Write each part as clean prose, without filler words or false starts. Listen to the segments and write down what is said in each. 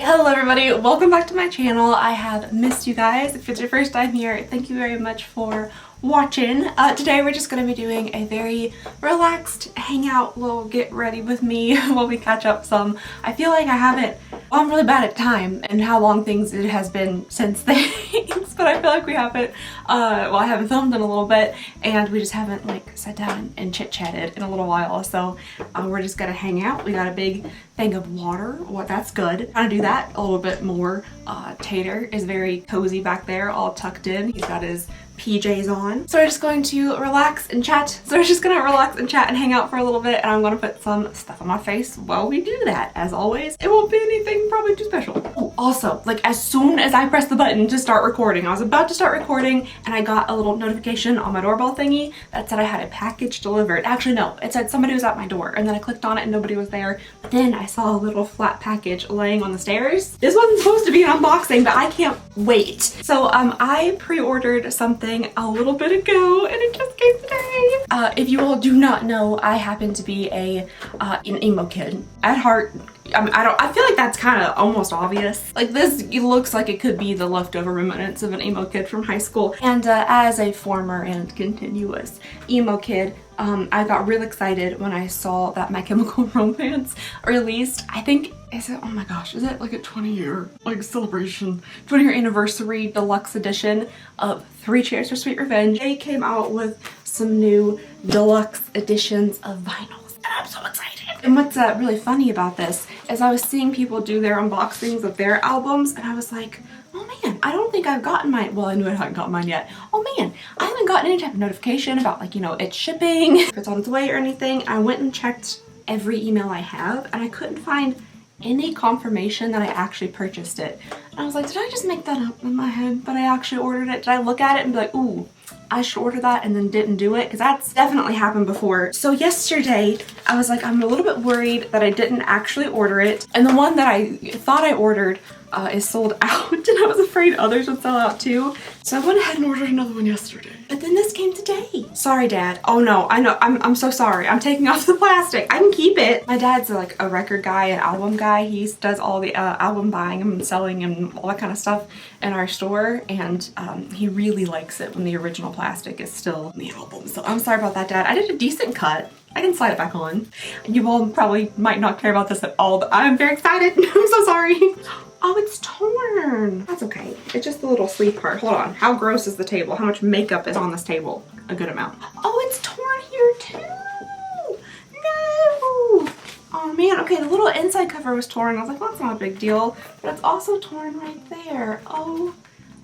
Hello everybody, welcome back to my channel. I have missed you guys. If it's your first time here, thank you very much for watching. Today we're just going to be doing a very relaxed hangout, little get ready with me while we catch up some. I feel like I'm really bad at time and how long it has been since things, but I feel like we haven't, I haven't filmed in a little bit and we just haven't like sat down and chit-chatted in a little while, so we're just gonna hang out. We got a big thing of water. Well, that's good. Trying to do that a little bit more. Tater is very cozy back there, all tucked in. He's got his PJs on. So we're just going to relax and chat. And hang out for a little bit, and I'm gonna put some stuff on my face while we do that. As always, it won't be anything probably too special. Oh, also, like as soon as I pressed the button to start recording, I was about to start recording and I got a little notification on my doorbell thingy that said I had a package delivered. Actually, no, it said somebody was at my door, and then I clicked on it and nobody was there. But then I saw a little flat package laying on the stairs. This wasn't supposed to be an unboxing, but I can't wait. So I pre-ordered something a little bit ago and it just came today. If you all do not know, I happen to be an emo kid at heart. I feel like that's kind of almost obvious. Like this looks like it could be the leftover remnants of an emo kid from high school. And as a former and continuous emo kid, I got real excited when I saw that My Chemical Romance released. I think, oh my gosh, is it like a 20-year like celebration, 20-year anniversary deluxe edition of 3 Cheers for Sweet Revenge. They came out with some new deluxe editions of vinyls and I'm so excited. And what's really funny about this is I was seeing people do their unboxings of their albums and I was like, oh man, I don't think I've gotten mine. Well, I knew I hadn't gotten mine yet. Oh man, I haven't gotten any type of notification about like, you know, it's shipping, if it's on its way or anything. I went and checked every email I have and I couldn't find any confirmation that I actually purchased it. And I was like, did I just make that up in my head that I actually ordered it? Did I look at it and be like, ooh, I should order that and then didn't do it? Because that's definitely happened before. So yesterday, I was like, I'm a little bit worried that I didn't actually order it. And the one that I thought I ordered is sold out and I was afraid others would sell out too. So I went ahead and ordered another one yesterday. But then this came today. Sorry, Dad. Oh no, I know, I'm so sorry. I'm taking off the plastic. I can keep it. My dad's like a record guy, an album guy. He does all the album buying and selling and all that kind of stuff in our store. And he really likes it when the original plastic is still in the album. So I'm sorry about that, Dad. I did a decent cut. I can slide it back on. You all probably might not care about this at all, but I'm very excited. I'm so sorry. Oh, it's torn. That's okay. It's just the little sleeve part. Hold on. How gross is the table? How much makeup is on this table? A good amount. Oh, it's torn here too. No. Oh man. Okay, the little inside cover was torn. I was like, well, that's not a big deal. But it's also torn right there. Oh,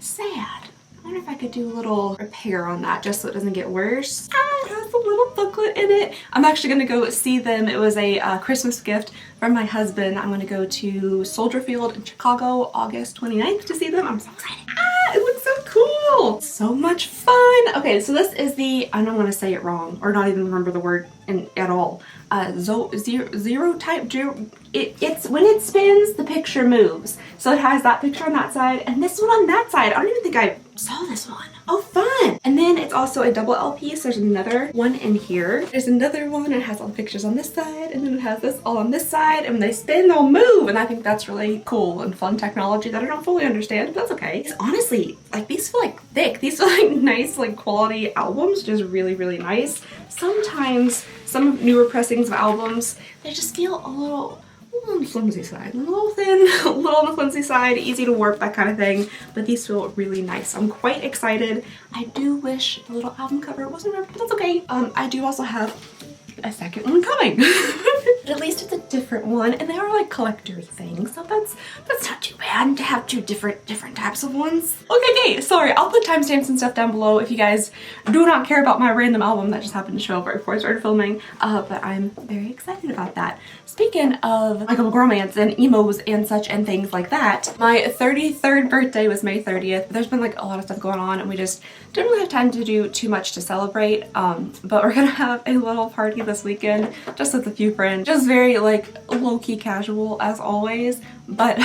sad. I wonder if I could do a little repair on that just so it doesn't get worse. It has a little booklet in it. I'm actually gonna go see them. It was a Christmas gift from my husband. I'm gonna go to Soldier Field in Chicago August 29th to see them. I'm so excited. It looks so cool. So much fun. Okay, so this is the, I don't want to say it wrong or not even remember the word at all. Zero type. It's when it spins, the picture moves. So it has that picture on that side and this one on that side. I don't even think I saw this one. Oh, fun. And then it's also a double LP, so there's another one in here. There's another one, and it has all the pictures on this side, and then it has this all on this side, and when they spin, they'll move, and I think that's really cool and fun technology that I don't fully understand, but that's okay. It's honestly, like, these feel like thick. These feel like nice, like, quality albums, which is really, really nice. Sometimes some newer pressings of albums, they just feel a little on the flimsy side, a little thin, a little on the flimsy side, easy to warp, that kind of thing, but these feel really nice. I'm quite excited. I do wish the little album cover wasn't ripped, but that's okay. I do also have a second one coming. But at least it's a different one, and they are like collector's things, so that's not too bad to have two different types of ones. Okay, sorry, I'll put timestamps and stuff down below if you guys do not care about my random album that just happened to show up right before I started filming, but I'm very excited about that. Speaking of My Chemical Romance and emos and such and things like that, my 33rd birthday was May 30th. There's been like a lot of stuff going on and we just didn't really have time to do too much to celebrate, but we're gonna have a little party this weekend just with a few friends. Just very like low-key casual as always, but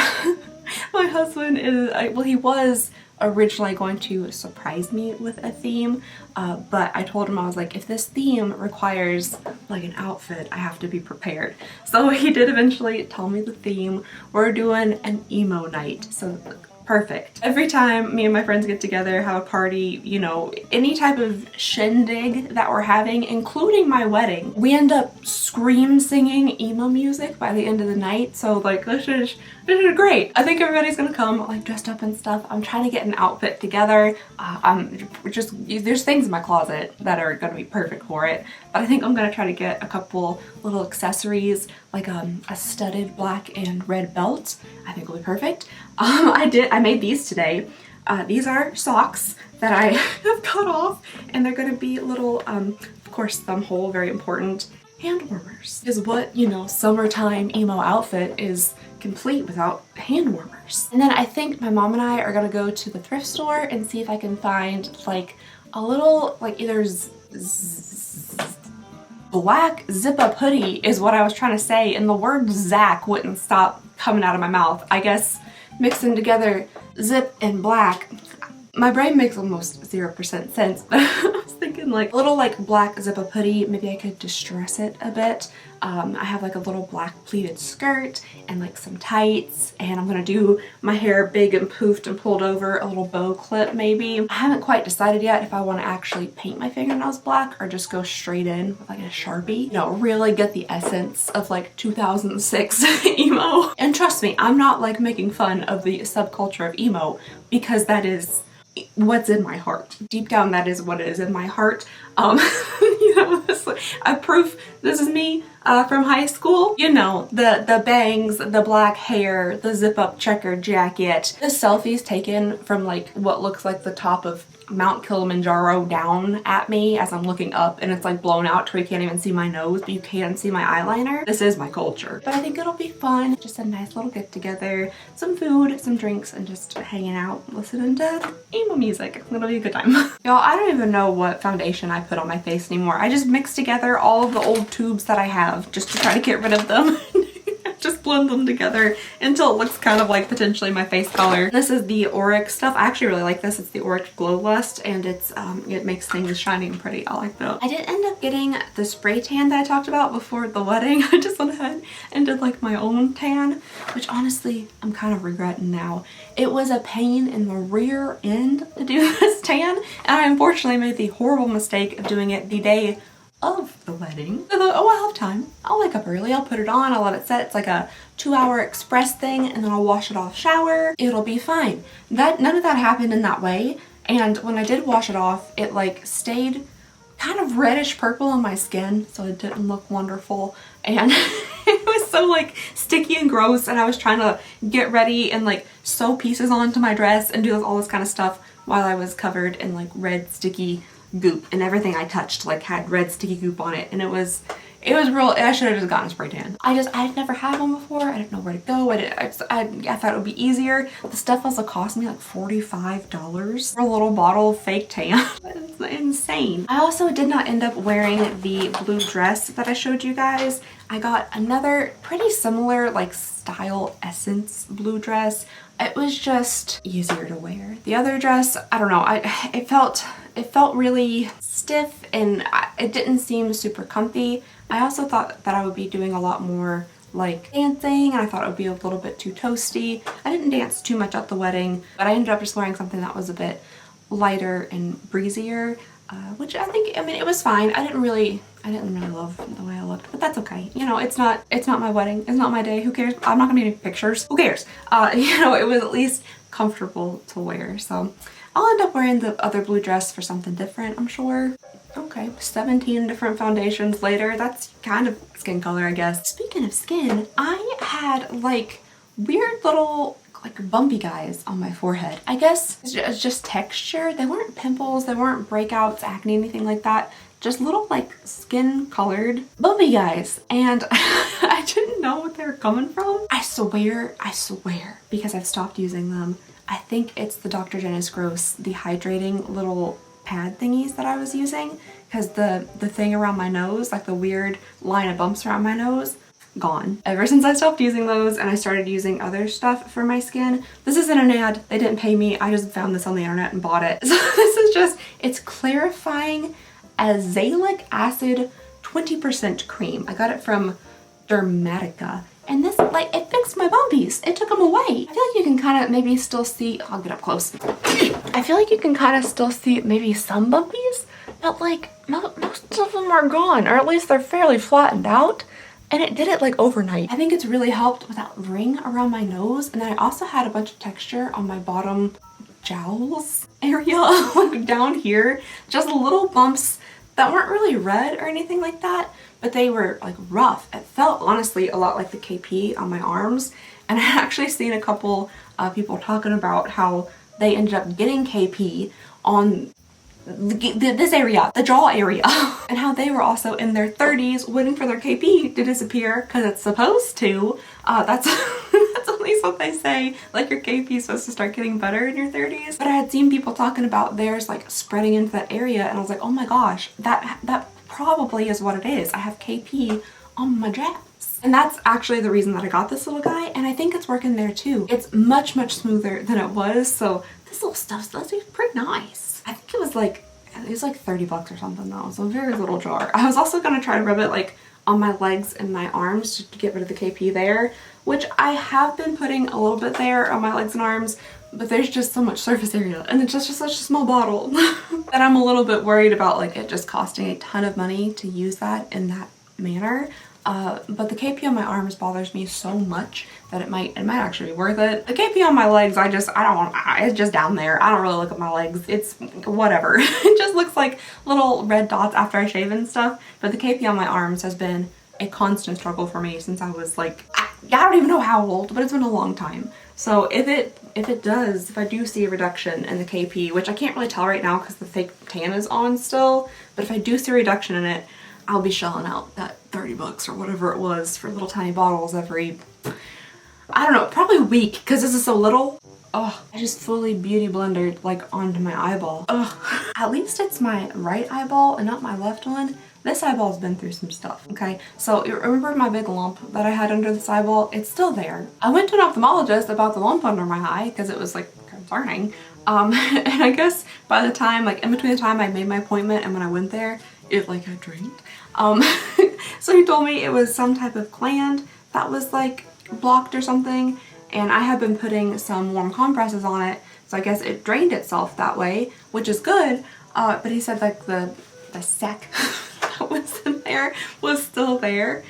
my husband is, well, he was originally going to surprise me with a theme, but I told him, I was like, if this theme requires like an outfit, I have to be prepared. So he did eventually tell me the theme. We're doing an emo night, so perfect. Every time me and my friends get together, have a party, you know, any type of shindig that we're having, including my wedding, we end up scream singing emo music by the end of the night. So like, this is great. I think everybody's gonna come like dressed up and stuff. I'm trying to get an outfit together. There's things in my closet that are gonna be perfect for it, but I think I'm gonna try to get a couple little accessories, like a studded black and red belt. I think will be perfect. I made these today. These are socks that I have cut off, and they're gonna be little, of course, thumb hole, very important, hand warmers. Is what, you know, summertime emo outfit is complete without hand warmers. And then I think my mom and I are gonna go to the thrift store and see if I can find like a little, like either black zip-up hoodie is what I was trying to say, and the word Zach wouldn't stop coming out of my mouth. I guess mixing together zip and black, my brain makes almost 0% sense, but I was thinking like a little like black zip-up hoodie, maybe I could distress it a bit. I have like a little black pleated skirt and like some tights, and I'm gonna do my hair big and poofed and pulled over, a little bow clip maybe. I haven't quite decided yet if I want to actually paint my fingernails black or just go straight in with like a Sharpie. You know, really get the essence of like 2006 emo. And trust me, I'm not like making fun of the subculture of emo, because that is what's in my heart. Deep down, that is what is in my heart. You know, I proof this is me from high school. You know, the bangs, the black hair, the zip-up checkered jacket, the selfies taken from like what looks like the top of Mount Kilimanjaro down at me as I'm looking up, and it's like blown out to where you can't even see my nose, but you can see my eyeliner. This is my culture. But I think it'll be fun. Just a nice little get together, some food, some drinks, and just hanging out, listening to emo music. It'll be a good time. Y'all, I don't even know what foundation I put on my face anymore. I just mix together all of the old tubes that I have just to try to get rid of them. Just blend them together until it looks kind of like potentially my face color. This is the Auric stuff. I actually really like this. It's the Auric Glow Lust, and it's it makes things shiny and pretty. I like that. I did end up getting the spray tan that I talked about before the wedding. I just went ahead and did like my own tan, which honestly I'm kind of regretting now. It was a pain in the rear end to do this tan, and I unfortunately made the horrible mistake of doing it the day of the wedding. I thought, oh, I'll have time. I'll wake up early, I'll put it on, I'll let it set. It's like a 2-hour express thing, and then I'll wash it off, shower. It'll be fine. None of that happened in that way. And when I did wash it off, it like stayed kind of reddish purple on my skin, so it didn't look wonderful. And it was so like sticky and gross, and I was trying to get ready and like sew pieces onto my dress and do all this kind of stuff while I was covered in like red sticky goop, and everything I touched like had red sticky goop on it, and it was real. I should have just gotten a spray tan. I'd never had one before. I didn't know where to go. I thought it would be easier. The stuff also cost me like $45 for a little bottle of fake tan. It's insane. I also did not end up wearing the blue dress that I showed you guys. I got another pretty similar like style essence blue dress. It was just easier to wear. The other dress, I don't know, it felt really stiff, and it didn't seem super comfy. I also thought that I would be doing a lot more like dancing, and I thought it would be a little bit too toasty. I didn't dance too much at the wedding, but I ended up just wearing something that was a bit lighter and breezier, which I mean, it was fine. I didn't really love the way I looked, but that's okay. You know, it's not my wedding. It's not my day. Who cares? I'm not gonna be any pictures. Who cares? You know, it was at least comfortable to wear. So I'll end up wearing the other blue dress for something different, I'm sure. Okay, 17 different foundations later. That's kind of skin color, I guess. Speaking of skin, I had like weird little like bumpy guys on my forehead. I guess it's just texture. They weren't pimples, they weren't breakouts, acne, anything like that. Just little like skin colored bumpy guys, and I didn't know what they were coming from. I swear, because I've stopped using them. I think it's the Dr. Dennis Gross, the hydrating little pad thingies that I was using, because the thing around my nose, like the weird line of bumps around my nose, gone. Ever since I stopped using those and I started using other stuff for my skin. This isn't an ad, they didn't pay me, I just found this on the internet and bought it. So this is just, it's clarifying azelaic acid 20% cream. I got it from Dermatica. And this, like, it fixed my bumpies. It took them away. I feel like you can kind of maybe still see, I'll get up close. I feel like you can kind of still see maybe some bumpies, but like most of them are gone, or at least they're fairly flattened out. And it did it like overnight. I think it's really helped with that ring around my nose. And then I also had a bunch of texture on my bottom jowls area, like down here, just little bumps that weren't really red or anything like that, but they were like rough. It felt honestly a lot like the KP on my arms. And I actually seen a couple people talking about how they ended up getting KP on this area, the jaw area, and how they were also in their 30s waiting for their KP to disappear because it's supposed to. That's that's at least what they say. Like your KP is supposed to start getting better in your 30s. But I had seen people talking about theirs like spreading into that area, and I was like, oh my gosh, that probably is what it is. I have KP on my jabs. And that's actually the reason that I got this little guy, and I think it's working there too. It's much smoother than it was, so this little stuff's pretty nice. I think it was like 30 bucks or something though, so a very little jar. I was also gonna try to rub it like on my legs and my arms to get rid of the KP there, which I have been putting a little bit there on my legs and arms, but there's just so much surface area and it's just such a small bottle that I'm a little bit worried about like it just costing a ton of money to use that in that manner. But the KP on my arms bothers me so much that it might actually be worth it. The KP on my legs, it's just down there. I don't really look at my legs. It's whatever. It just looks like little red dots after I shave and stuff. But the KP on my arms has been a constant struggle for me since I was like, I don't even know how old, but it's been a long time. So if I do see a reduction in the KP, which I can't really tell right now because the fake tan is on still, but if I do see a reduction in it, I'll be shelling out that 30 bucks or whatever it was for little tiny bottles every, I don't know, probably a week because this is so little. Oh, I just fully beauty blendered like onto my eyeball. Ugh. At least it's my right eyeball and not my left one. This eyeball's been through some stuff, okay? So you remember my big lump that I had under this eyeball? It's still there. I went to an ophthalmologist about the lump under my eye because it was like concerning. And I guess by the time, like in between the time I made my appointment and when I went there, it like had drained. So he told me it was some type of gland that was like blocked or something, and I have been putting some warm compresses on it, so I guess it drained itself that way, which is good. But he said like the sac that was in there was still there,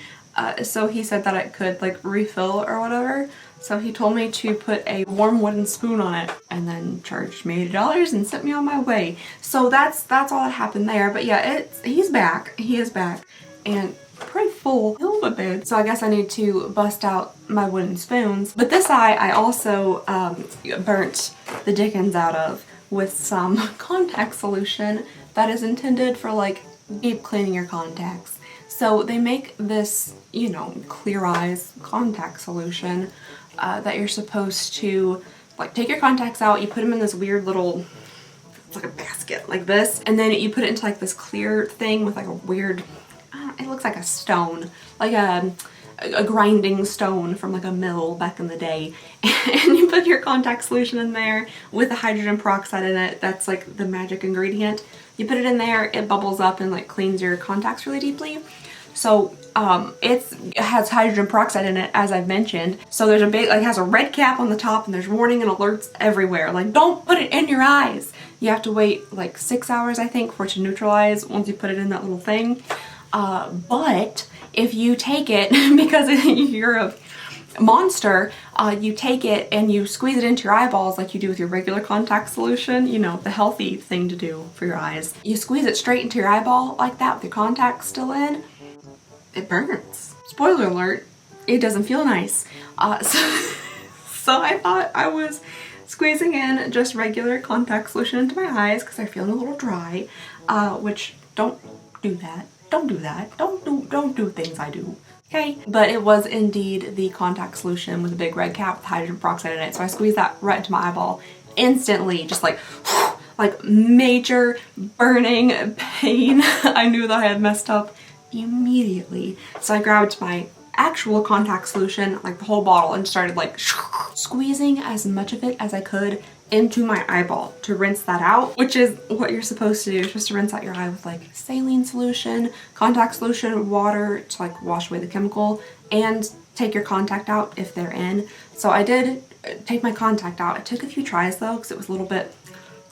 so he said that it could like refill or whatever. So he told me to put a warm wooden spoon on it and then charged me $80 and sent me on my way. So that's all that happened there. But yeah, he's back. He is back and pretty full a little bit. So I guess I need to bust out my wooden spoons. But this eye I also burnt the dickens out of with some contact solution that is intended for like deep cleaning your contacts. So they make this, you know, Clear Eyes contact solution that you're supposed to like take your contacts out, you put them in this weird little, it's like a basket like this, and then you put it into like this clear thing with like a weird, it looks like a stone, like a grinding stone from like a mill back in the day, and you put your contact solution in there with the hydrogen peroxide in it. That's like the magic ingredient. You put it in there, it bubbles up and like cleans your contacts really deeply. So it has hydrogen peroxide in it, as I've mentioned. So there's a big, like, has a red cap on the top, and there's warning and alerts everywhere. Like, don't put it in your eyes. You have to wait like 6 hours, I think, for it to neutralize once you put it in that little thing. But if you take it, because you're a monster, you take it and you squeeze it into your eyeballs like you do with your regular contact solution, you know, the healthy thing to do for your eyes. You squeeze it straight into your eyeball like that with your contacts still in. It burns. Spoiler alert, it doesn't feel nice. So I thought I was squeezing in just regular contact solution into my eyes because they're feeling a little dry, which don't do that. Don't do that. Don't do things I do. Okay, but it was indeed the contact solution with a big red cap with hydrogen peroxide in it. So I squeezed that right into my eyeball instantly, just like major burning pain. I knew that I had messed up immediately. So I grabbed my actual contact solution, like the whole bottle, and started like squeezing as much of it as I could into my eyeball to rinse that out, which is what you're supposed to do. You're supposed to rinse out your eye with like saline solution, contact solution, water to like wash away the chemical, and take your contact out if they're in. So I did take my contact out. It took a few tries though, because it was a little bit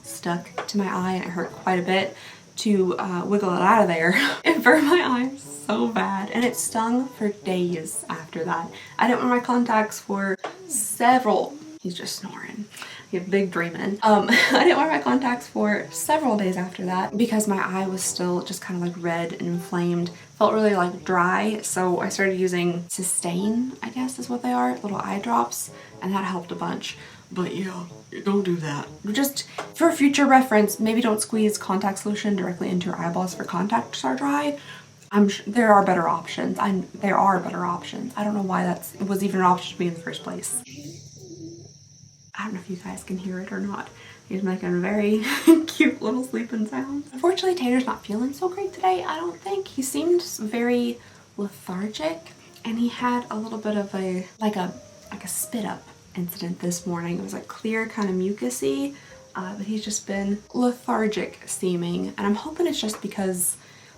stuck to my eye and it hurt quite a bit to wiggle it out of there. It burned my eye so bad, and it stung for days after that. I didn't wear my contacts for several, he's just snoring. You have big dreaming. I didn't wear my contacts for several days after that because my eye was still just kind of like red and inflamed. Felt really like dry, so I started using Sustain, I guess is what they are, little eye drops, and that helped a bunch. But yeah, don't do that. Just for future reference, maybe don't squeeze contact solution directly into your eyeballs if your contacts are dry. I'm sure there are better options. There are better options. I don't know why it was even an option to me in the first place. I don't know if you guys can hear it or not. He's making a very cute little sleeping sound. Unfortunately, Tater's not feeling so great today, I don't think. He seemed very lethargic, and he had a little bit of a spit up incident this morning. It was like clear, kind of mucusy, but he's just been lethargic seeming, and I'm hoping it's just because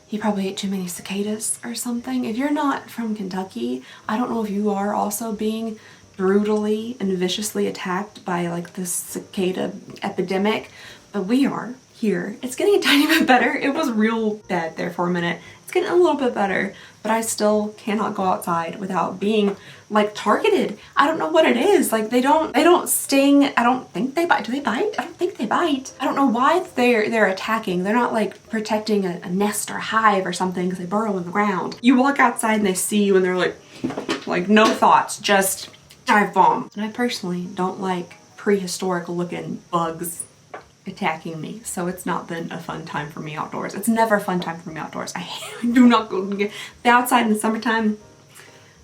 he probably ate too many cicadas or something. If you're not from Kentucky, I don't know if you are also being brutally and viciously attacked by like this cicada epidemic, but we are here. It's getting a tiny bit better. It was real bad there for a minute. It's getting a little bit better, but I still cannot go outside without being like targeted. I don't know what it is. Like they don't sting. I don't think they bite. Do they bite? I don't think they bite. I don't know why they're attacking. They're not like protecting a nest or a hive or something because they burrow in the ground. You walk outside and they see you and they're like no thoughts, just dive bomb. And I personally don't like prehistoric looking bugs attacking me, so it's not been a fun time for me outdoors. It's never a fun time for me outdoors. I do not go the outside in the summertime.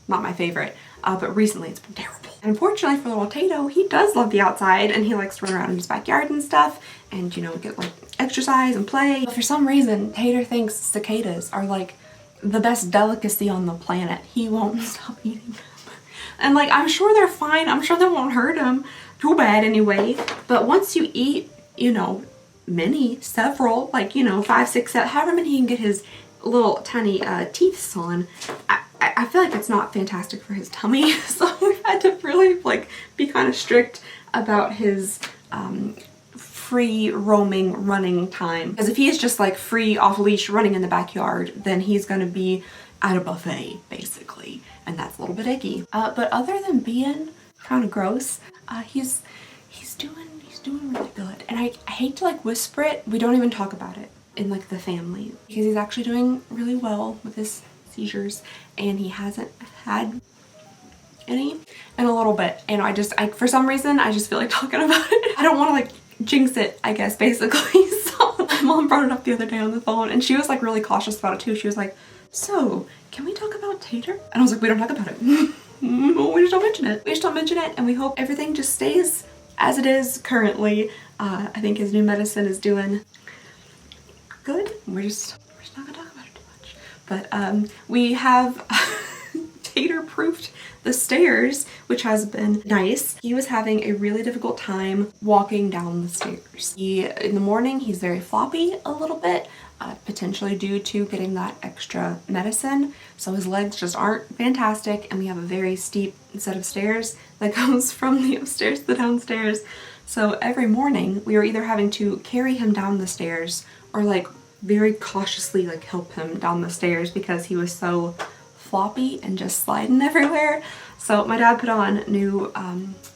Not my favorite, but recently it's been terrible. And unfortunately for little Tato, he does love the outside and he likes to run around in his backyard and stuff and, you know, get like exercise and play. But for some reason, Tater thinks cicadas are like the best delicacy on the planet. He won't stop eating them. And like, I'm sure they're fine. I'm sure they won't hurt him too bad anyway. But once you eat, you know, several, like, you know, 5, 6, 7, however many he can get his little tiny teeth on, I feel like it's not fantastic for his tummy. So we've had to really like be kind of strict about his free roaming running time. Because if he is just like free off leash running in the backyard, then he's going to be at a buffet basically. And that's a little bit icky. But other than being kind of gross, he's doing really good. And I hate to like whisper it. We don't even talk about it in like the family because he's actually doing really well with his seizures and he hasn't had any in a little bit. And I for some reason, I just feel like talking about it. I don't want to like jinx it, I guess, basically. So my mom brought it up the other day on the phone and she was like really cautious about it too. She was like, so can we talk about Tater? And I was like, we don't talk about it. We just don't mention it. We just don't mention it, and we hope everything just stays as it is currently. I think his new medicine is doing good. We're just not gonna talk about it too much. But we have Tater-proofed the stairs, which has been nice. He was having a really difficult time walking down the stairs. In the morning, he's very floppy a little bit, potentially due to getting that extra medicine. So his legs just aren't fantastic, and we have a very steep set of stairs that goes from the upstairs to the downstairs. So every morning we were either having to carry him down the stairs or like very cautiously like help him down the stairs because he was so floppy and just sliding everywhere. So my dad put on new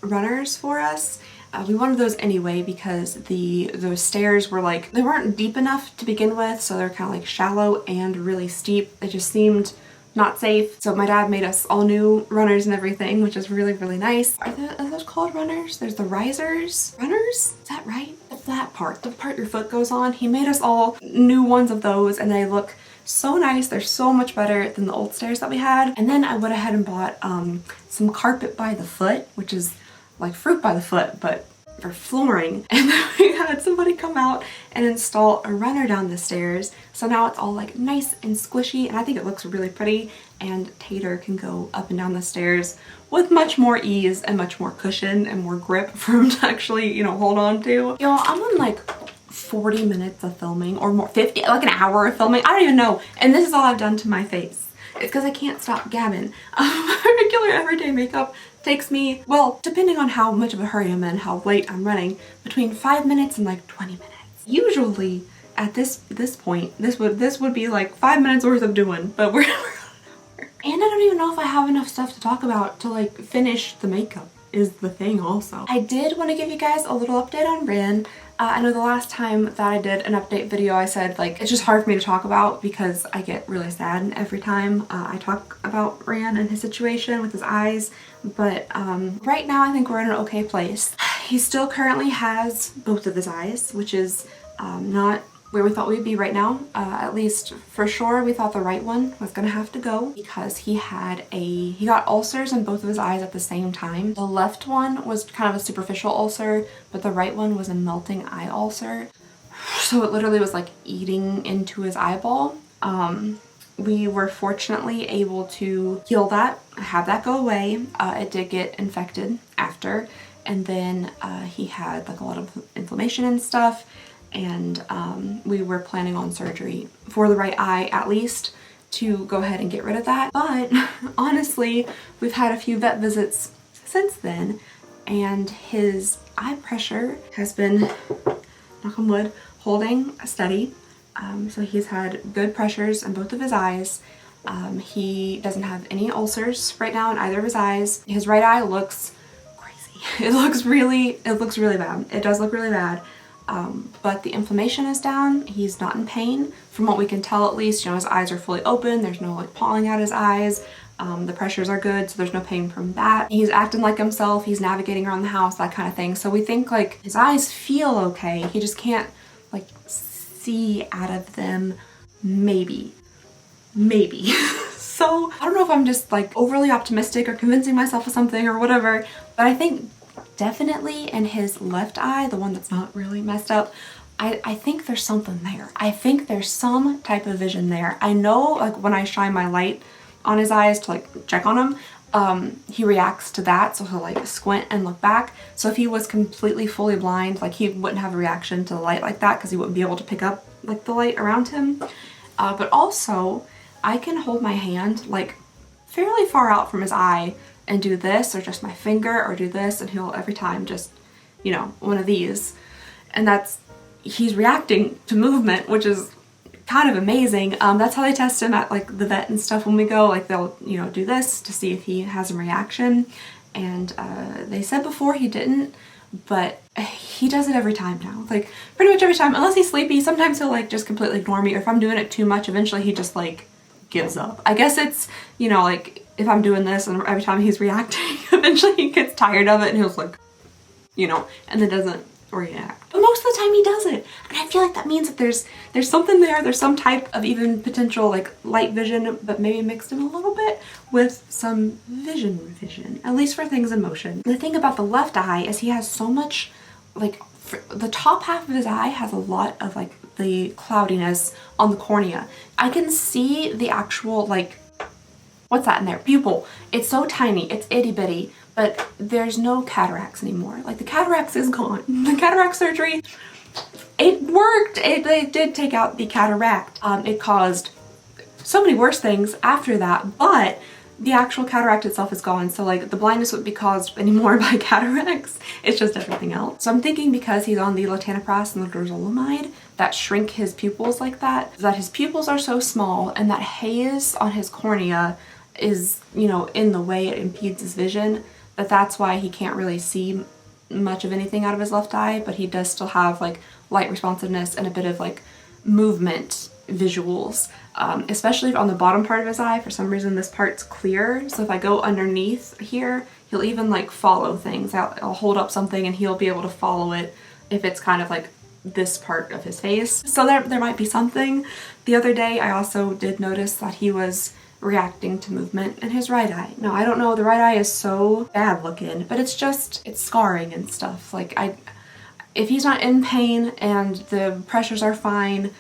runners for us. We wanted those anyway because those stairs were like, they weren't deep enough to begin with, so they're kind of like shallow and really steep. It just seemed not safe. So my dad made us all new runners and everything, which is really, really nice. Are those called runners? There's the risers. Runners? Is that right? The flat part, the part your foot goes on. He made us all new ones of those and they look so nice. They're so much better than the old stairs that we had. And then I went ahead and bought some carpet by the foot, which is like fruit by the foot, but for flooring, and then we had somebody come out and install a runner down the stairs. So now it's all like nice and squishy, and I think it looks really pretty, and Tater can go up and down the stairs with much more ease and much more cushion and more grip for him to actually, you know, hold on to. Y'all, I'm on like 40 minutes of filming or more, 50, like an hour of filming. I don't even know. And this is all I've done to my face. It's because I can't stop gabbing. Regular everyday makeup takes me, well, depending on how much of a hurry I'm in, how late I'm running, between 5 minutes and like 20 minutes. Usually at this point, this would be like 5 minutes worth of doing, but we're and I don't even know if I have enough stuff to talk about to like finish the makeup is the thing also. I did want to give you guys a little update on Wren. I know the last time that I did an update video I said like it's just hard for me to talk about because I get really sad every time I talk about Wren and his situation with his eyes, but right now I think we're in an okay place. He still currently has both of his eyes, which is not where we thought we'd be right now. At least for sure we thought the right one was gonna have to go because he got ulcers in both of his eyes at the same time. The left one was kind of a superficial ulcer, but the right one was a melting eye ulcer. So it literally was like eating into his eyeball. We were fortunately able to heal that, have that go away. It did get infected after, and then he had like a lot of inflammation and stuff. And we were planning on surgery for the right eye at least to go ahead and get rid of that. But honestly, we've had a few vet visits since then, and his eye pressure has been, knock on wood, holding steady. So he's had good pressures in both of his eyes. He doesn't have any ulcers right now in either of his eyes. His right eye looks crazy. It looks really bad. It does look really bad. But the inflammation is down. He's not in pain from what we can tell, at least. You know, his eyes are fully open. There's no like pawing at his eyes. The pressures are good, so there's no pain from that. He's acting like himself. He's navigating around the house, that kind of thing. So we think like his eyes feel okay. He just can't like see out of them. Maybe. So I don't know if I'm just like overly optimistic or convincing myself of something or whatever, but I think definitely in his left eye, the one that's not really messed up, I think there's something there. I think there's some type of vision there. I know like when I shine my light on his eyes to like check on him, he reacts to that, so he'll like squint and look back. So if he was completely fully blind, like he wouldn't have a reaction to the light like that because he wouldn't be able to pick up like the light around him. But also I can hold my hand like fairly far out from his eye and do this, or just my finger, or do this, and he'll every time just, you know, one of these. And he's reacting to movement, which is kind of amazing. That's how they test him at like the vet and stuff when we go, like they'll, you know, do this to see if he has a reaction. And they said before he didn't, but he does it every time now. Like pretty much every time, unless he's sleepy. Sometimes he'll like just completely ignore me, or if I'm doing it too much, eventually he just like gives up. I guess it's, you know, like if I'm doing this and every time he's reacting, eventually he gets tired of it and he'll like, you know, and then doesn't react. But most of the time he does it. And I feel like that means that there's something there. There's some type of even potential like light vision, but maybe mixed in a little bit with some vision, at least for things in motion. The thing about the left eye is he has so much, like the top half of his eye has a lot of like the cloudiness on the cornea. I can see the actual like, what's that in there? Pupil. It's so tiny, it's itty bitty, but there's no cataracts anymore. Like the cataracts is gone. The cataract surgery, it worked. They did take out the cataract. It caused so many worse things after that, but the actual cataract itself is gone. So like the blindness wouldn't be caused anymore by cataracts. It's just everything else. So I'm thinking because he's on the latanoprost and the dorzolamide that shrink his pupils like that his pupils are so small and that haze on his cornea is, you know, in the way, it impedes his vision, that's why he can't really see much of anything out of his left eye, but he does still have like light responsiveness and a bit of like movement visuals, especially on the bottom part of his eye. For some reason this part's clear, so if I go underneath here, he'll even like follow things. I'll hold up something and he'll be able to follow it if it's kind of like this part of his face. So there might be something. The other day I also did notice that he was reacting to movement in his right eye. Now, I don't know, the right eye is so bad looking, but it's scarring and stuff. Like, if he's not in pain and the pressures are fine,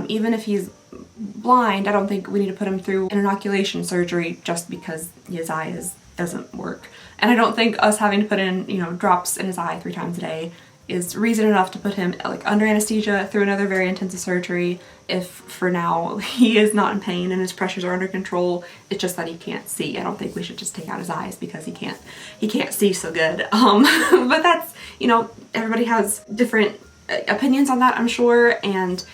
even if he's blind, I don't think we need to put him through an inoculation surgery just because his eye doesn't work. And I don't think us having to put in, you know, drops in his eye 3 times a day is reason enough to put him like under anesthesia through another very intensive surgery if for now he is not in pain and his pressures are under control. It's just that he can't see. I don't think we should just take out his eyes because he can't see so good. But that's, you know, everybody has different opinions on that, I'm sure, and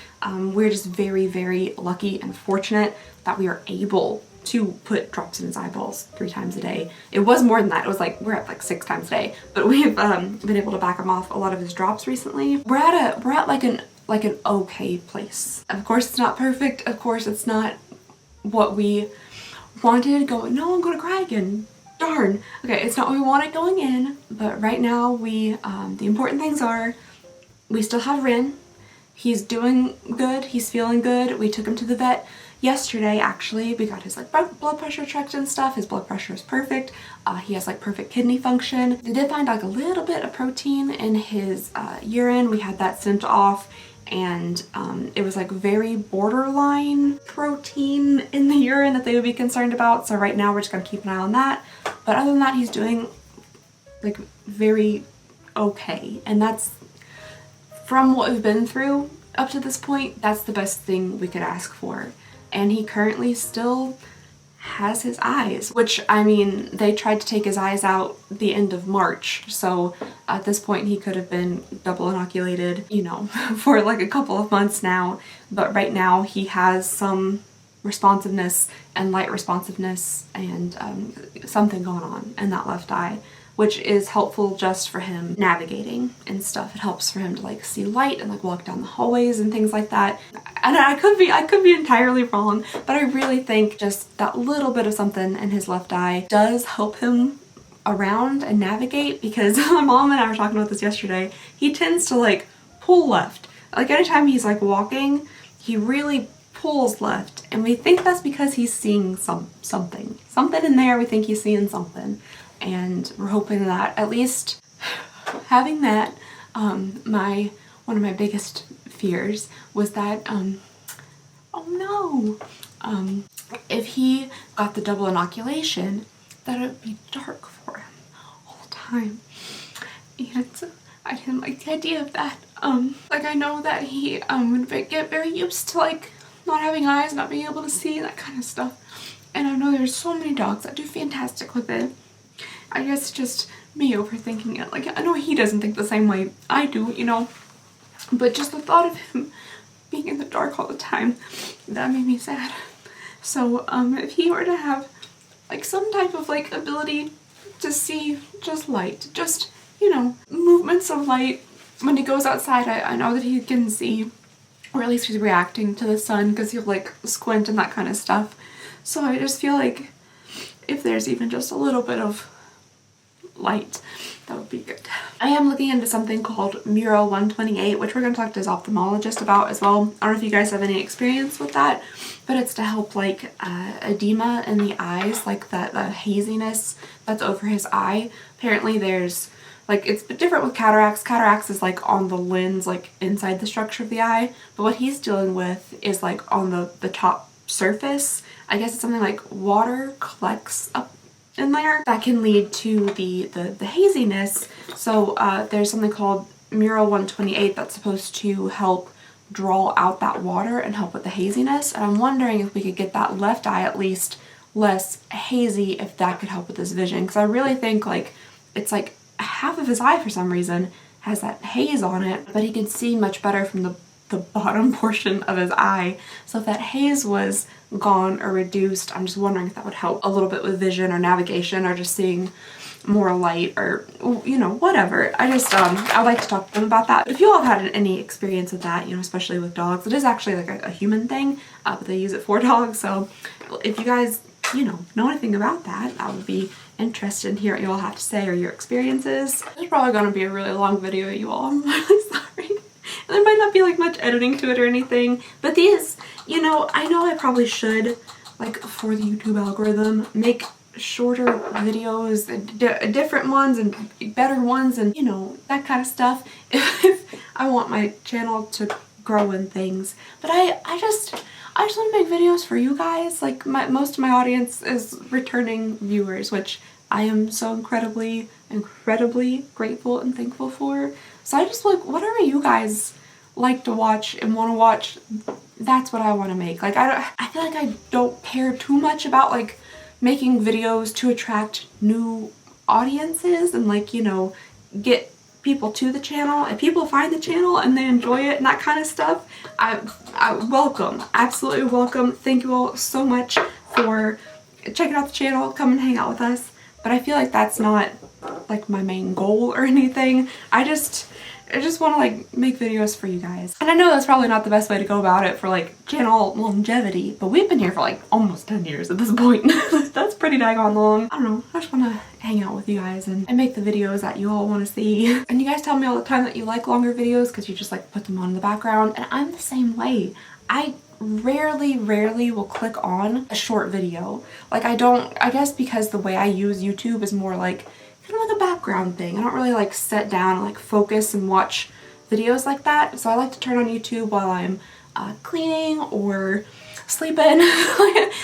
we're just very, very lucky and fortunate that we are able to put drops in his eyeballs 3 times a day. It was more than that. It was like, we're at like 6 times a day, but we've been able to back him off a lot of his drops recently. We're at like an okay place. Of course it's not perfect. Of course it's not what we wanted going. No, I'm gonna cry again. Darn. Okay, it's not what we wanted going in, but right now we, the important things are, we still have Wren. He's doing good. He's feeling good. We took him to the vet yesterday, actually. We got his like blood pressure checked and stuff. His blood pressure is perfect. He has like perfect kidney function. They did find like a little bit of protein in his urine. We had that sent off, and it was like very borderline protein in the urine that they would be concerned about. So right now we're just gonna keep an eye on that. But other than that, he's doing like very okay. And that's, from what we've been through up to this point, that's the best thing we could ask for. And he currently still has his eyes, which, I mean, they tried to take his eyes out the end of March. So at this point he could have been double inoculated, you know, for like a couple of months now. But right now he has some responsiveness and light responsiveness and something going on in that left eye, which is helpful just for him navigating and stuff. It helps for him to like see light and like walk down the hallways and things like that. And I could be entirely wrong, but I really think just that little bit of something in his left eye does help him around and navigate, because my mom and I were talking about this yesterday. He tends to like pull left. Like anytime he's like walking, he really pulls left, and we think that's because he's seeing something in there. We think he's seeing something. And we're hoping that at least having that, one of my biggest fears was that, oh no, if he got the double inoculation, that it would be dark for him all the time. And I didn't like the idea of that. Like, I know that he would get very used to like not having eyes, not being able to see, that kind of stuff. And I know there's so many dogs that do fantastic with it. I guess it's just me overthinking it. Like, I know he doesn't think the same way I do, you know, but just the thought of him being in the dark all the time, that made me sad. So, if he were to have like some type of like ability to see just light, just, you know, movements of light when he goes outside, I know that he can see, or at least he's reacting to the sun, because he'll like squint and that kind of stuff. So I just feel like if there's even just a little bit of light, that would be good. I am looking into something called Muro 128, which we're going to talk to his ophthalmologist about as well. I don't know if you guys have any experience with that, but it's to help like edema in the eyes, like the haziness that's over his eye. Apparently there's like, it's different with cataracts. Cataracts is like on the lens, like inside the structure of the eye, but what he's dealing with is like on the top surface. I guess it's something like water collects up in there that can lead to the haziness. So there's something called Muro 128 that's supposed to help draw out that water and help with the haziness. And I'm wondering if we could get that left eye at least less hazy, if that could help with his vision. Because I really think like it's like half of his eye for some reason has that haze on it, but he can see much better from the bottom portion of his eye. So if that haze was gone or reduced, I'm just wondering if that would help a little bit with vision or navigation or just seeing more light, or, you know, whatever. I just I'd like to talk to them about that. But if you all have had any experience with that, you know, especially with dogs, it is actually like a human thing, but they use it for dogs. So if you guys, you know anything about that, I would be interested in hearing what you all have to say or your experiences. It's probably going to be a really long video, you all. I'm really sorry. There might not be like much editing to it or anything, but these, you know I probably should like for the YouTube algorithm, make shorter videos, different ones and better ones, and you know, that kind of stuff. If I want my channel to grow and things. But I just want to make videos for you guys. Like most of my audience is returning viewers, which I am so incredibly grateful and thankful for. So I just like whatever you guys like to watch and want to watch, that's what I want to make. Like I feel like I don't care too much about like making videos to attract new audiences and like, you know, get people to the channel. If people find the channel and they enjoy it and that kind of stuff, I welcome, absolutely welcome. Thank you all so much for checking out the channel. Come and hang out with us. But I feel like that's not like my main goal or anything. I just want to like make videos for you guys. And I know that's probably not the best way to go about it for like channel longevity, but we've been here for like almost 10 years at this point. That's pretty daggone long. I don't know, I just want to hang out with you guys and make the videos that you all want to see. And you guys tell me all the time that you like longer videos because you just like put them on in the background, and I'm the same way. I rarely will click on a short video. Like I guess because the way I use YouTube is more like kind of like a background thing. I don't really like sit down and like focus and watch videos like that. So I like to turn on YouTube while I'm cleaning or sleeping.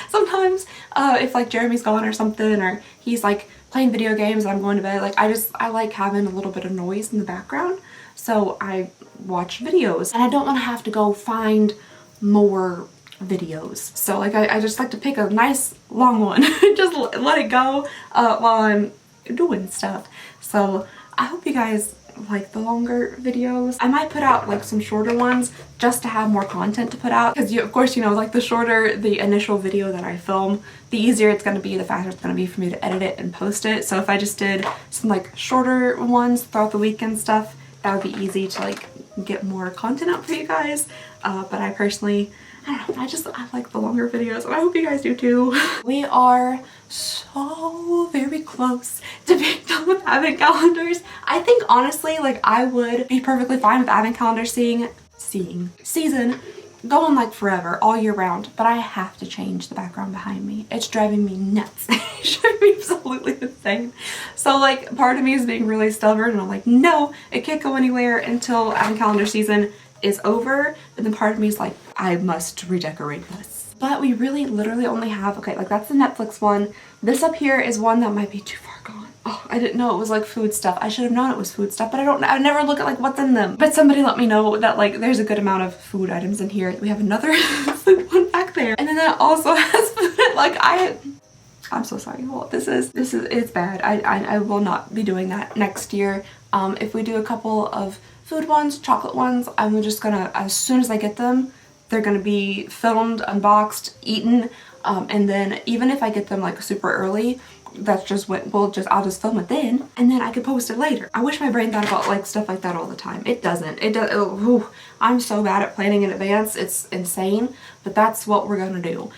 Sometimes if like Jeremy's gone or something, or he's like playing video games and I'm going to bed, like I like having a little bit of noise in the background. So I watch videos and I don't want to have to go find more videos. So like I just like to pick a nice long one, just let it go while I'm doing stuff. So I hope you guys like the longer videos. I might put out like some shorter ones just to have more content to put out, because of course, you know, like the shorter the initial video that I film, the easier it's going to be, the faster it's going to be for me to edit it and post it. So if I just did some like shorter ones throughout the week and stuff, that would be easy to like get more content out for you guys. But I personally, I don't know, I like the longer videos, and I hope you guys do too. We are so very close to being done with advent calendars. I think honestly, like I would be perfectly fine with advent calendar season going like forever, all year round, but I have to change the background behind me. It's driving me nuts. It's driving me absolutely insane. So like part of me is being really stubborn and I'm like, no, it can't go anywhere until advent calendar season is over. And then part of me is like, I must redecorate this. But we really literally only have, okay, like that's the Netflix one. This up here is one that might be too far gone. Oh, I didn't know it was like food stuff. I should have known it was food stuff, but I never look at like what's in them. But somebody let me know that like there's a good amount of food items in here. We have another food one back there. And then that also has food. Like I'm so sorry. Well, it's bad. I will not be doing that next year. If we do a couple of food ones, chocolate ones, I'm just gonna, as soon as I get them, they're gonna be filmed, unboxed, eaten, and then even if I get them like super early, that's just what I'll just film it then, and then I could post it later. I wish my brain thought about like stuff like that all the time. It doesn't. I'm so bad at planning in advance. It's insane, but that's what we're gonna do.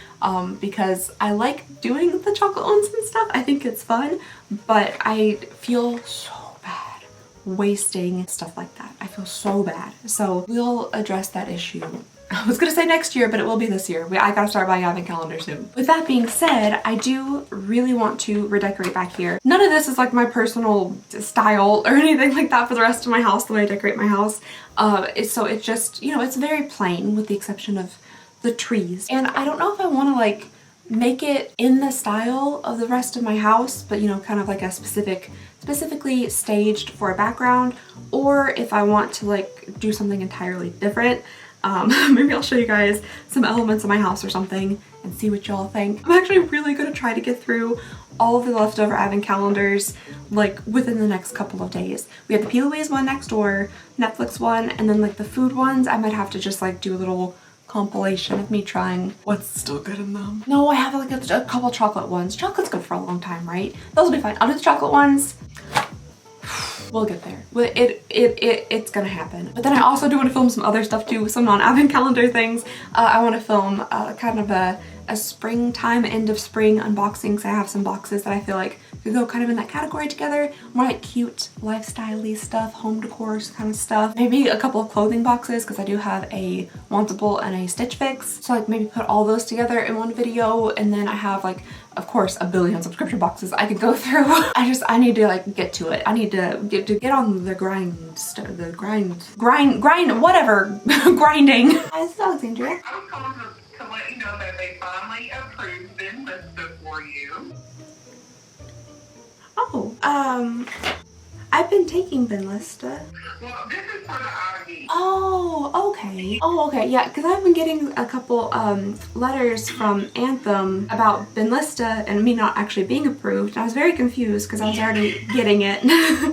Because I like doing the chocolate ones and stuff. I think it's fun, but I feel so bad wasting stuff like that. I feel so bad. So we'll address that issue. I was gonna say next year, but it will be this year. I gotta start buying advent calendars soon. With that being said, I do really want to redecorate back here. None of this is like my personal style or anything like that for the rest of my house, the way I decorate my house. So it's just, you know, it's very plain with the exception of the trees. And I don't know if I wanna like make it in the style of the rest of my house, but you know, kind of like a specifically staged for a background, or if I want to like do something entirely different. Maybe I'll show you guys some elements of my house or something and see what y'all think. I'm actually really gonna try to get through all of the leftover advent calendars like within the next couple of days. We have the P. Louise one next door, Netflix one, and then like the food ones, I might have to just like do a little compilation of me trying what's still good in them. No, I have like a couple chocolate ones. Chocolate's good for a long time, right? Those will be fine. I'll do the chocolate ones. We'll get there. It's gonna happen. But then I also do want to film some other stuff too, some non-advent calendar things. I want to film kind of a a springtime, end of spring unboxing. I have some boxes that I feel like could go kind of in that category together. More like cute, lifestyle-y stuff, home decor kind of stuff. Maybe a couple of clothing boxes because I do have a Wantable and a Stitch Fix. So like maybe put all those together in one video. And then I have like, of course, a billion subscription boxes I could go through. I need to like get to it. I need to get on the grind, whatever, grinding. Hi, this is Alexandria. I was calling to let you know that they finally approved Bin Lista for you. Oh, I've been taking Bin Lista. Well, this is for the IV. Oh, okay. Oh, okay. Yeah, because I've been getting a couple letters from Anthem about Bin Lista and me not actually being approved. I was very confused because I was already getting it.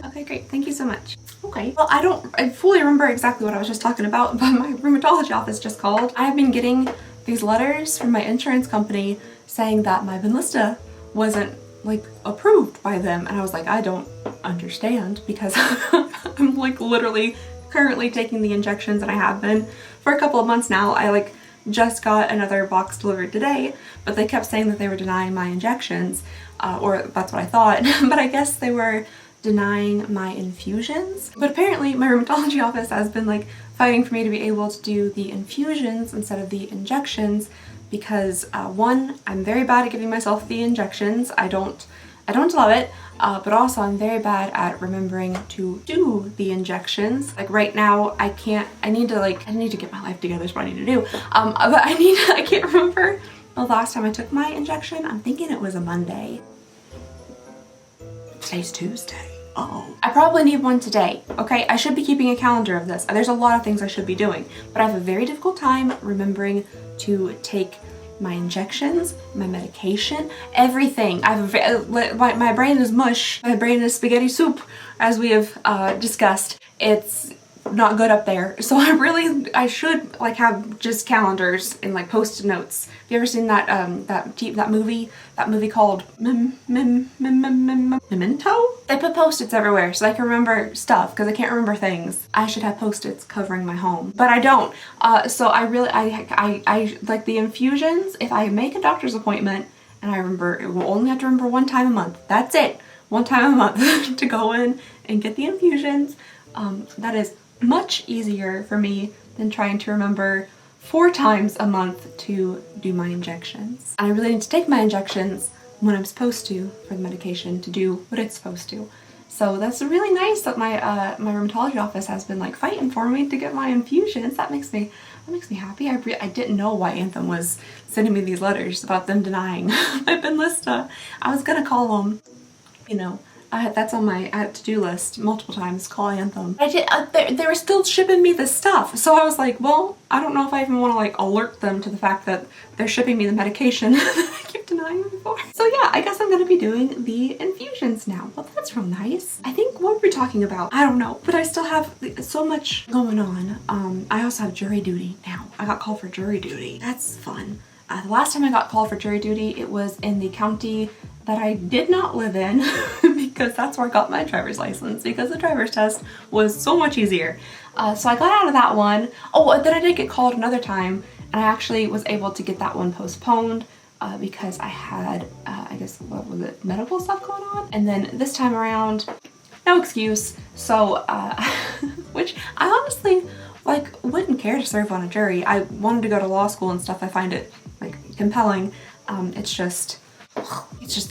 Okay, great. Thank you so much. Okay. Well, I fully remember exactly what I was just talking about, but my rheumatology office just called. I've been getting these letters from my insurance company saying that my Bin Lista wasn't like approved by them, and I was like, I don't understand because I'm like literally currently taking the injections, and I have been for a couple of months now. I like just got another box delivered today, but they kept saying that they were denying my injections, or that's what I thought, but I guess they were denying my infusions. But apparently my rheumatology office has been like fighting for me to be able to do the infusions instead of the injections because one, I'm very bad at giving myself the injections. I don't love it, but also I'm very bad at remembering to do the injections. Like right now, I need to get my life together is what I need to do. But I can't remember the last time I took my injection. I'm thinking it was a Monday. Today's Tuesday. Oh. I probably need one today, okay? I should be keeping a calendar of this. There's a lot of things I should be doing, but I have a very difficult time remembering to take my injections, my medication, everything. My brain is mush. My brain is spaghetti soup, as we have discussed. It's not good up there. So I should like have just calendars and like post-it notes. Have you ever seen that movie called Memento? They put post-its everywhere so I can remember stuff because I can't remember things. I should have post-its covering my home, but I don't. So I like the infusions. If I make a doctor's appointment and I remember, it will only have to remember one time a month. That's it. One time a month to go in and get the infusions. That is much easier for me than trying to remember 4 times a month to do my injections. And I really need to take my injections when I'm supposed to for the medication to do what it's supposed to. So that's really nice that my rheumatology office has been like fighting for me to get my infusions. That makes me happy. I didn't know why Anthem was sending me these letters about them denying my Bin Lista. I was gonna call them, you know. That's on my to-do list multiple times, call Anthem. They were still shipping me the stuff. So I was like, well, I don't know if I even want to like alert them to the fact that they're shipping me the medication that I keep denying before. So yeah, I guess I'm gonna be doing the infusions now. Well, that's real nice. I think what we're talking about, I don't know, but I still have so much going on. I also have jury duty now. I got called for jury duty. That's fun. The last time I got called for jury duty, it was in the county that I did not live in because that's where I got my driver's license because the driver's test was so much easier. So I got out of that one. Oh, then I did get called another time and I actually was able to get that one postponed because I had, I guess, what was it, medical stuff going on? And then this time around, no excuse. So, which I honestly like wouldn't care to serve on a jury. I wanted to go to law school and stuff. I find it like compelling. It's just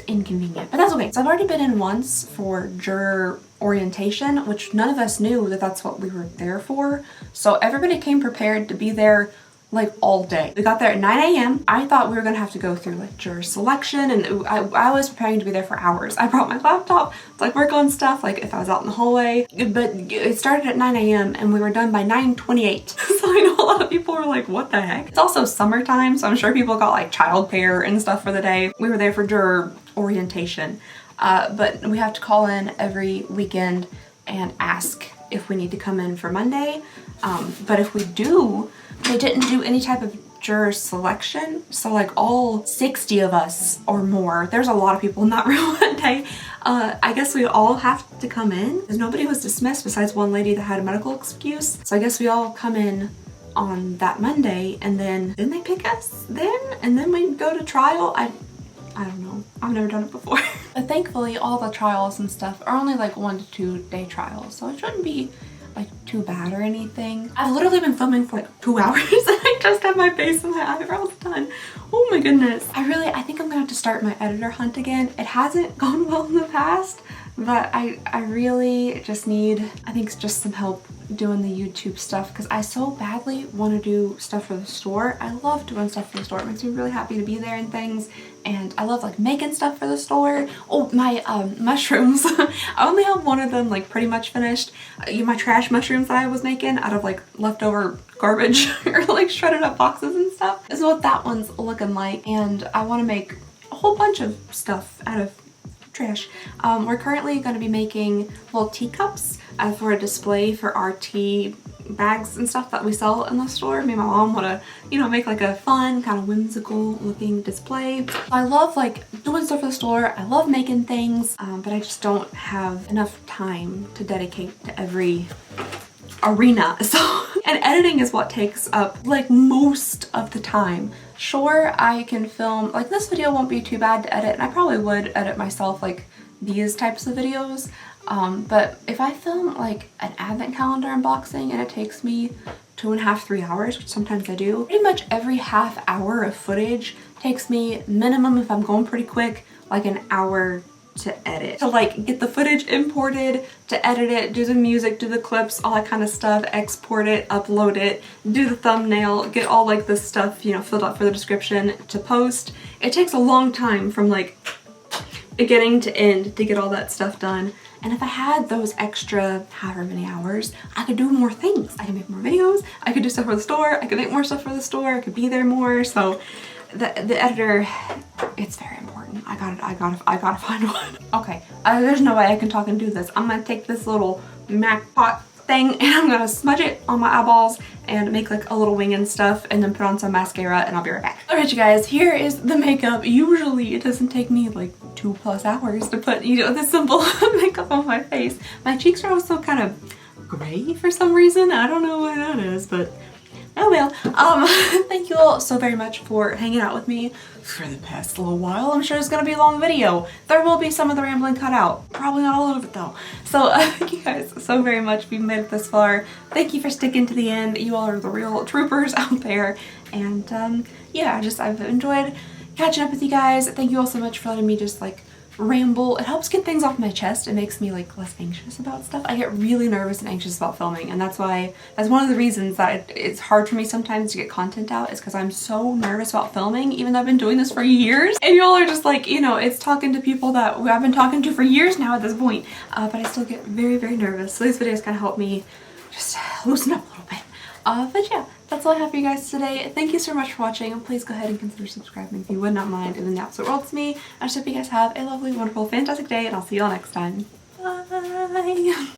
inconvenient, but that's okay. So I've already been in once for juror orientation, which none of us knew that that's what we were there for. So everybody came prepared to be there like all day. We got there at 9 a.m. I thought we were gonna have to go through like juror selection, and I was preparing to be there for hours. I brought my laptop to like work on stuff, like if I was out in the hallway. But it started at 9 a.m. and we were done by 9:28. So I know a lot of people were like, what the heck? It's also summertime, so I'm sure people got like childcare and stuff for the day. We were there for juror orientation. But we have to call in every weekend and ask if we need to come in for Monday. But if we do, they didn't do any type of juror selection. So like all 60 of us or more, there's a lot of people in that room that day. I guess we all have to come in because nobody was dismissed besides one lady that had a medical excuse. So I guess we all come in on that Monday, and then they pick us then, and then we go to trial. I don't know. I've never done it before. But thankfully all the trials and stuff are only like 1 to 2 day trials, so it shouldn't be like too bad or anything. I've literally been filming for like 2 hours and I just have my face and my eyebrows done. Oh my goodness. I think I'm gonna have to start my editor hunt again. It hasn't gone well in the past, but I really just need, I think, just some help doing the YouTube stuff, because I so badly want to do stuff for the store. I love doing stuff for the store. It makes me really happy to be there and things, and I love like making stuff for the store. Oh, my mushrooms. I only have one of them like pretty much finished. My trash mushrooms that I was making out of like leftover garbage or like shredded up boxes and stuff. This is what that one's looking like, and I want to make a whole bunch of stuff out of trash. We're currently going to be making little teacups for a display for our tea bags and stuff that we sell in the store. Me and my mom want to, you know, make like a fun, kind of whimsical looking display. I love like doing stuff for the store. I love making things, but I just don't have enough time to dedicate to every arena. So, and editing is what takes up like most of the time. Sure, I can film, like this video won't be too bad to edit, and I probably would edit myself like these types of videos, but if I film like an advent calendar unboxing and it takes me 2.5 to 3 hours, which sometimes I do, pretty much every half hour of footage takes me minimum, if I'm going pretty quick, like an hour to edit. To like get the footage imported, to edit it, do the music, do the clips, all that kind of stuff, export it, upload it, do the thumbnail, get all like this stuff, you know, filled out for the description to post. It takes a long time from like beginning to end to get all that stuff done. And if I had those extra however many hours, I could do more things. I could make more videos, I could do stuff for the store, I could make more stuff for the store, I could be there more. So the editor, it's very important. I gotta find one. Okay, there's no way I can talk and do this. I'm gonna take this little Mac pot thing and I'm gonna smudge it on my eyeballs and make like a little wing and stuff, and then put on some mascara, and I'll be right back. Alright you guys, here is the makeup. Usually it doesn't take me like 2+ hours to put, you know, this simple makeup on my face. My cheeks are also kind of gray for some reason. I don't know what that is, but oh well. Thank you all so very much for hanging out with me for the past little while. I'm sure it's gonna be a long video. There will be some of the rambling cut out. Probably not all of it though. So thank you guys so very much if you made it this far. Thank you for sticking to the end. You all are the real troopers out there. And yeah, I've enjoyed catching up with you guys. Thank you all so much for letting me just like ramble. It helps get things off my chest. It makes me like less anxious about stuff. I get really nervous and anxious about filming, and that's one of the reasons that it's hard for me sometimes to get content out, is because I'm so nervous about filming, even though I've been doing this for years. And y'all are just like, you know, it's talking to people that I've been talking to for years now at this point, but I still get very, very nervous. So these videos kind of help me just loosen up a little bit. But yeah, that's all I have for you guys today. Thank you so much for watching, and please go ahead and consider subscribing if you would not mind. It would mean the absolute world to me. I just hope you guys have a lovely, wonderful, fantastic day, and I'll see you all next time. Bye!